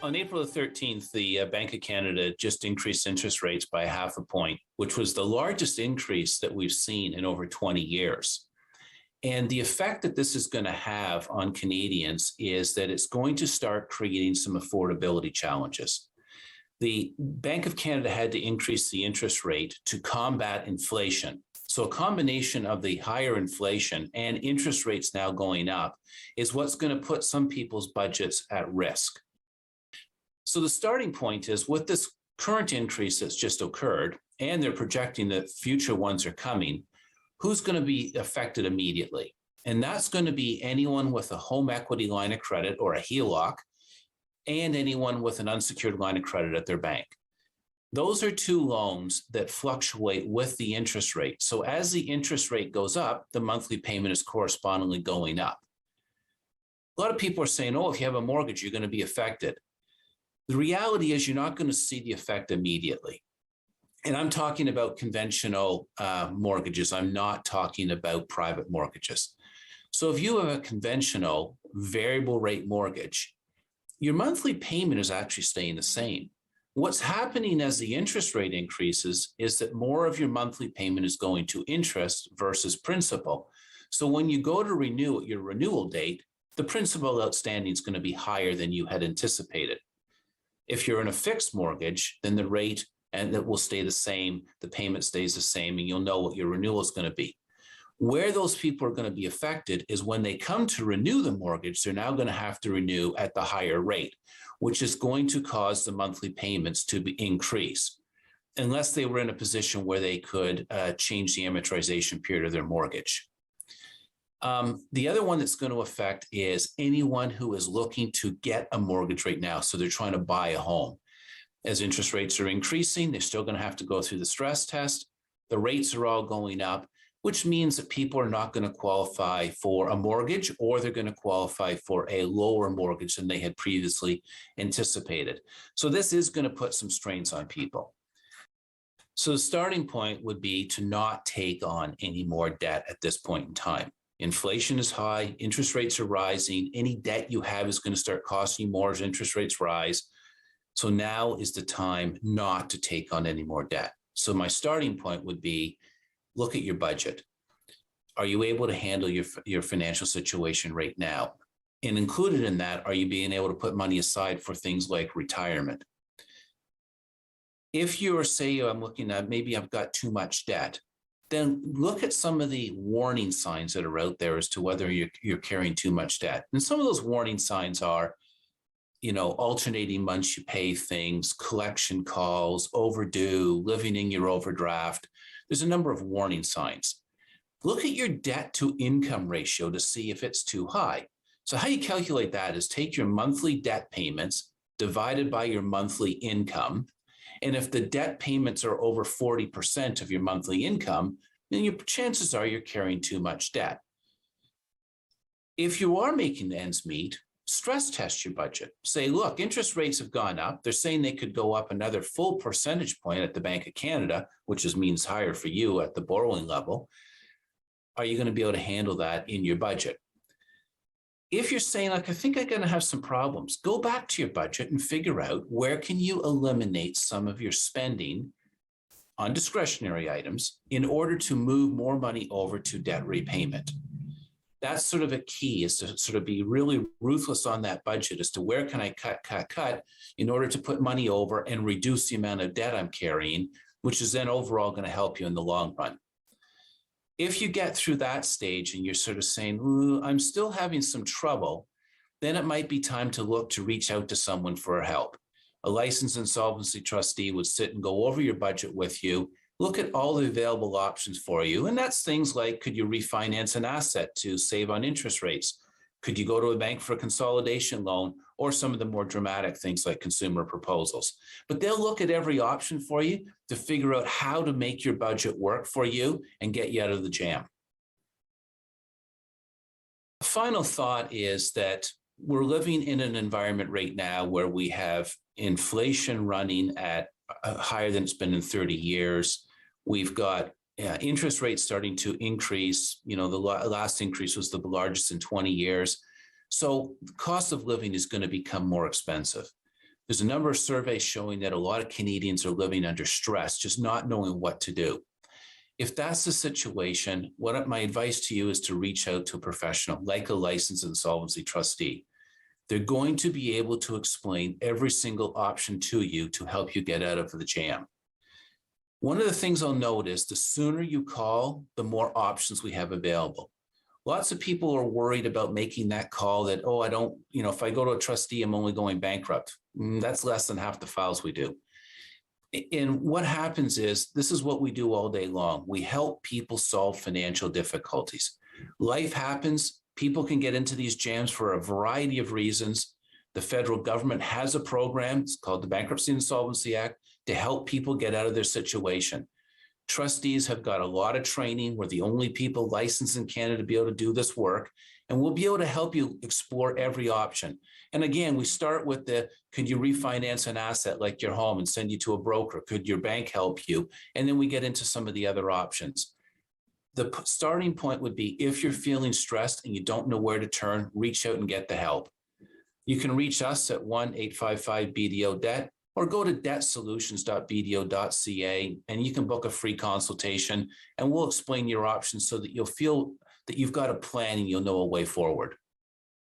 On April the 13th, the Bank of Canada just increased interest rates by 0.5 point, which was the largest increase that we've seen in over 20 years. And the effect that this is going to have on Canadians is that it's going to start creating some affordability challenges. The Bank of Canada had to increase the interest rate to combat inflation. So a combination of the higher inflation and interest rates now going up is what's going to put some people's budgets at risk. So the starting point is with this current increase that's just occurred, and they're projecting that future ones are coming, who's going to be affected immediately? And that's going to be anyone with a home equity line of credit or a HELOC, and anyone with an unsecured line of credit at their bank. Those are two loans that fluctuate with the interest rate. So as the interest rate goes up, the monthly payment is correspondingly going up. A lot of people are saying, oh, if you have a mortgage, you're going to be affected. The reality is you're not going to see the effect immediately. And I'm talking about conventional mortgages. I'm not talking about private mortgages. So if you have a conventional variable rate mortgage, your monthly payment is actually staying the same. What's happening as the interest rate increases is that more of your monthly payment is going to interest versus principal. So when you go to renew at your renewal date, the principal outstanding is going to be higher than you had anticipated. If you're in a fixed mortgage, then the rate and that will stay the same, the payment stays the same, and you'll know what your renewal is going to be. Where those people are going to be affected is when they come to renew the mortgage, they're now going to have to renew at the higher rate, which is going to cause the monthly payments to increase, unless they were in a position where they could change the amortization period of their mortgage. The other one that's going to affect is anyone who is looking to get a mortgage right now. So they're trying to buy a home. As interest rates are increasing, they're still going to have to go through the stress test. The rates are all going up, which means that people are not going to qualify for a mortgage, or they're going to qualify for a lower mortgage than they had previously anticipated. So this is going to put some strains on people. So the starting point would be to not take on any more debt at this point in time. Inflation is high, interest rates are rising. Any debt you have is going to start costing you more as interest rates rise. So now is the time not to take on any more debt. So my starting point would be, look at your budget. Are you able to handle your financial situation right now? And included in that, are you being able to put money aside for things like retirement? If you're, say, I'm looking at maybe I've got too much debt, then look at some of the warning signs that are out there as to whether you're carrying too much debt. And some of those warning signs are, alternating months you pay things, collection calls, overdue, living in your overdraft. There's a number of warning signs. Look at your debt to income ratio to see if it's too high. So how you calculate that is take your monthly debt payments divided by your monthly income. And if the debt payments are over 40% of your monthly income, then your chances are you're carrying too much debt. If you are making ends meet, stress test your budget. Say, look, interest rates have gone up. They're saying they could go up another full percentage point at the Bank of Canada, which means higher for you at the borrowing level. Are you going to be able to handle that in your budget? If you're saying, I think I'm going to have some problems, go back to your budget and figure out where can you eliminate some of your spending on discretionary items in order to move more money over to debt repayment. That's sort of a key, is to sort of be really ruthless on that budget as to where can I cut in order to put money over and reduce the amount of debt I'm carrying, which is then overall going to help you in the long run. If you get through that stage and you're sort of saying, I'm still having some trouble, then it might be time to look to reach out to someone for help. A licensed insolvency trustee would sit and go over your budget with you, look at all the available options for you. And that's things like, could you refinance an asset to save on interest rates? Could you go to a bank for a consolidation loan, or some of the more dramatic things like consumer proposals? But they'll look at every option for you to figure out how to make your budget work for you and get you out of the jam. The final thought is that we're living in an environment right now where we have inflation running at higher than it's been in 30 years. We've got interest rates starting to increase. The last increase was the largest in 20 years. So the cost of living is going to become more expensive. There's a number of surveys showing that a lot of Canadians are living under stress, just not knowing what to do. If that's the situation, my advice to you is to reach out to a professional, like a licensed insolvency trustee. They're going to be able to explain every single option to you to help you get out of the jam. One of the things I'll note is the sooner you call, the more options we have available. Lots of people are worried about making that call that, oh, I don't, if I go to a trustee, I'm only going bankrupt. That's less than half the files we do. And what happens is, this is what we do all day long. We help people solve financial difficulties. Life happens. People can get into these jams for a variety of reasons. The federal government has a program, it's called the Bankruptcy and Insolvency Act, to help people get out of their situation. Trustees have got a lot of training. We're the only people licensed in Canada to be able to do this work, and we'll be able to help you explore every option. And again, we start with could you refinance an asset like your home and send you to a broker? Could your bank help you? And then we get into some of the other options. The starting point would be, if you're feeling stressed and you don't know where to turn, reach out and get the help. You can reach us at 1-855-BDO-DEBT, or go to debtsolutions.bdo.ca, and you can book a free consultation, and we'll explain your options so that you'll feel that you've got a plan and you'll know a way forward.